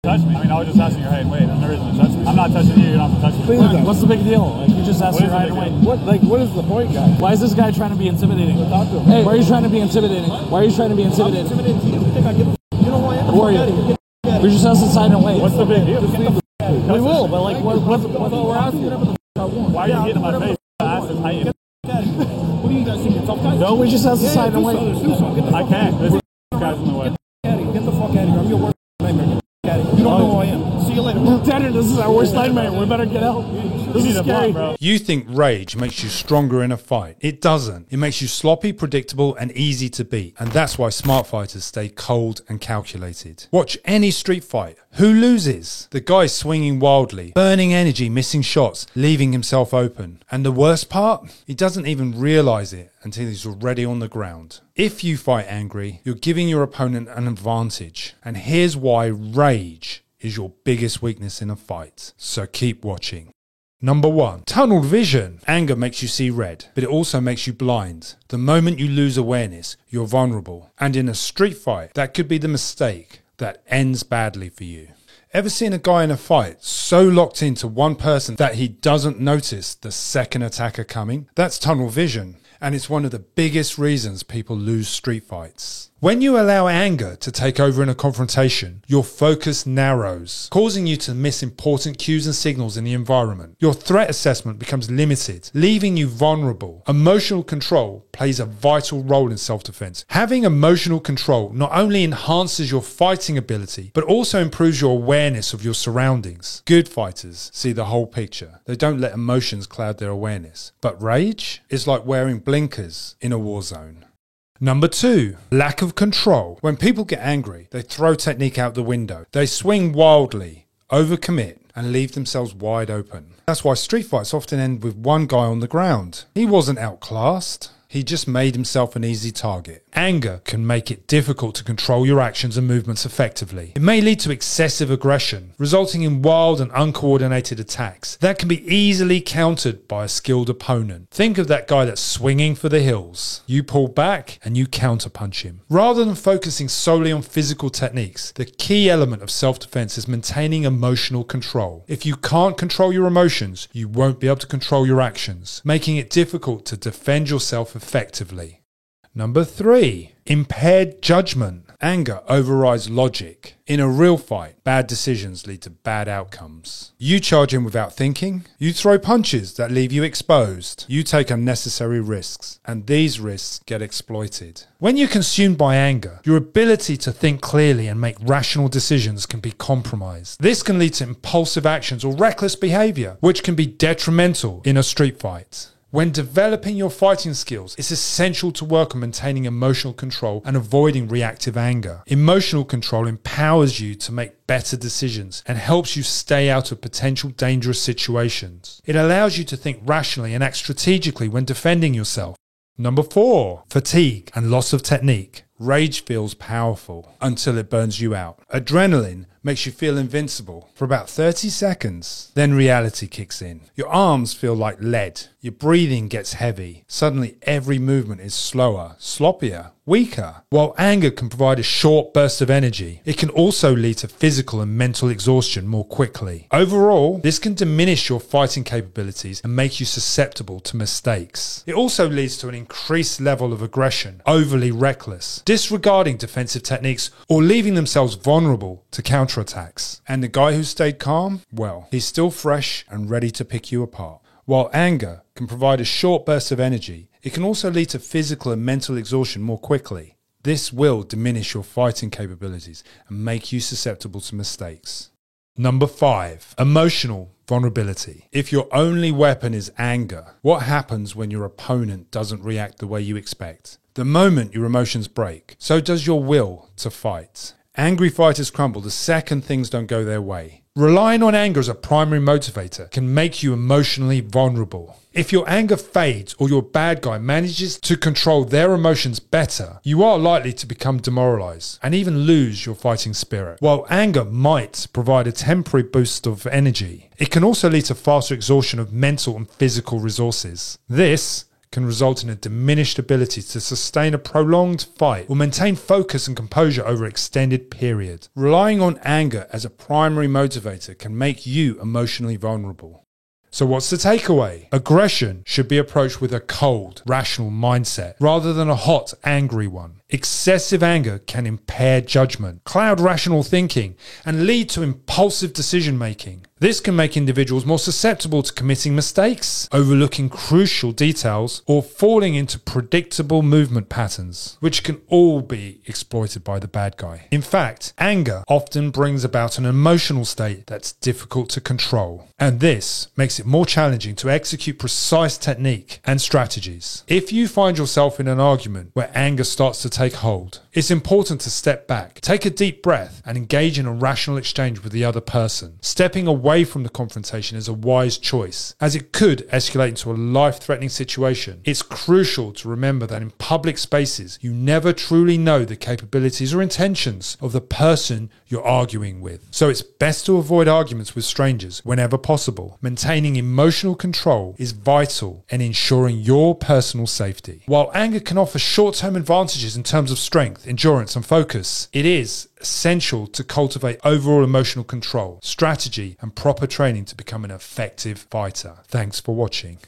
touch me. I mean, I was just asking your height and weight. There's no reason to touch me. I'm not touching you. You don't have to touch me. What's the big deal? Like, you just asked your height and weight. What is the point, guys? Why is this guy trying to be intimidating? Talk to him. Hey, why are you trying to be intimidating? Why are you trying to be intimidating? I'm intimidating to you. You think I give a You know who I am? Who are you? You're just asking side and weight. What's the big deal? We will, but like, what's we're asking? Why are you getting in my face? Ask his height. What do you guys think? You're tough guys? No, we just asked the side and weight. I can't. This guy's in the way. Get the fuck out of here. I'm your worst nightmare. Get the fuck out of here. You don't know who I am. See you later. Lieutenant, this is our worst nightmare. We better get help. This is scary. Bro. You think rage makes you stronger in a fight. It doesn't. It makes you sloppy, predictable, and easy to beat. And that's why smart fighters stay cold and calculated. Watch any street fight. Who loses? The guy swinging wildly, burning energy, missing shots, leaving himself open. And the worst part? He doesn't even realize it until he's already on the ground. If you fight angry, you're giving your opponent an advantage. And here's why rage is your biggest weakness in a fight. So keep watching. Number 1, tunnel vision. Anger makes you see red, but it also makes you blind. The moment you lose awareness, you're vulnerable. And in a street fight, that could be the mistake that ends badly for you. Ever seen a guy in a fight so locked into one person that he doesn't notice the second attacker coming? That's tunnel vision. And it's one of the biggest reasons people lose street fights. When you allow anger to take over in a confrontation, your focus narrows, causing you to miss important cues and signals in the environment. Your threat assessment becomes limited, leaving you vulnerable. Emotional control plays a vital role in self-defense. Having emotional control not only enhances your fighting ability, but also improves your awareness of your surroundings. Good fighters see the whole picture. They don't let emotions cloud their awareness. But rage is like wearing blinkers in a war zone. Number 2, lack of control. When people get angry, they throw technique out the window. They swing wildly, overcommit, and leave themselves wide open. That's why street fights often end with one guy on the ground. He wasn't outclassed. He just made himself an easy target. Anger can make it difficult to control your actions and movements effectively. It may lead to excessive aggression, resulting in wild and uncoordinated attacks that can be easily countered by a skilled opponent. Think of that guy that's swinging for the hills. You pull back and you counterpunch him. Rather than focusing solely on physical techniques, the key element of self-defense is maintaining emotional control. If you can't control your emotions, you won't be able to control your actions, making it difficult to defend yourself effectively. Number 3, impaired judgment. Anger overrides logic. In a real fight, bad decisions lead to bad outcomes. You charge in without thinking. You throw punches that leave you exposed. You take unnecessary risks, and these risks get exploited. When you're consumed by anger, your ability to think clearly and make rational decisions can be compromised. This can lead to impulsive actions or reckless behavior, which can be detrimental in a street fight. When developing your fighting skills, it's essential to work on maintaining emotional control and avoiding reactive anger. Emotional control empowers you to make better decisions and helps you stay out of potential dangerous situations. It allows you to think rationally and act strategically when defending yourself. Number 4, fatigue and loss of technique. Rage feels powerful until it burns you out. Adrenaline makes you feel invincible for about 30 seconds. Then reality kicks in. Your arms feel like lead. Your breathing gets heavy. Suddenly every movement is slower, sloppier, weaker. While anger can provide a short burst of energy, it can also lead to physical and mental exhaustion more quickly. Overall, this can diminish your fighting capabilities and make you susceptible to mistakes. It also leads to an increased level of aggression, overly reckless, disregarding defensive techniques, or leaving themselves vulnerable to counterattacks. And the guy who stayed calm, well, he's still fresh and ready to pick you apart. While anger can provide a short burst of energy, it can also lead to physical and mental exhaustion more quickly. This will diminish your fighting capabilities and make you susceptible to mistakes. Number 5, emotional vulnerability. If your only weapon is anger, what happens when your opponent doesn't react the way you expect? The moment your emotions break, so does your will to fight. Angry fighters crumble the second things don't go their way. Relying on anger as a primary motivator can make you emotionally vulnerable. If your anger fades or your bad guy manages to control their emotions better, you are likely to become demoralized and even lose your fighting spirit. While anger might provide a temporary boost of energy, it can also lead to faster exhaustion of mental and physical resources. This can result in a diminished ability to sustain a prolonged fight or maintain focus and composure over an extended period. Relying on anger as a primary motivator can make you emotionally vulnerable. So what's the takeaway? Aggression should be approached with a cold, rational mindset rather than a hot, angry one. Excessive anger can impair judgment, cloud rational thinking, and lead to impulsive decision making. This can make individuals more susceptible to committing mistakes, overlooking crucial details, or falling into predictable movement patterns, which can all be exploited by the bad guy. In fact, anger often brings about an emotional state that's difficult to control, and this makes it more challenging to execute precise technique and strategies. If you find yourself in an argument where anger starts to take hold, it's important to step back, take a deep breath, and engage in a rational exchange with the other person. Stepping away from the confrontation is a wise choice, as it could escalate into a life-threatening situation. It's crucial to remember that in public spaces, you never truly know the capabilities or intentions of the person you're arguing with. So it's best to avoid arguments with strangers whenever possible. Maintaining emotional control is vital in ensuring your personal safety. While anger can offer short-term advantages in terms of strength, endurance, and focus, it is essential to cultivate overall emotional control, strategy, and proper training to become an effective fighter. Thanks for watching.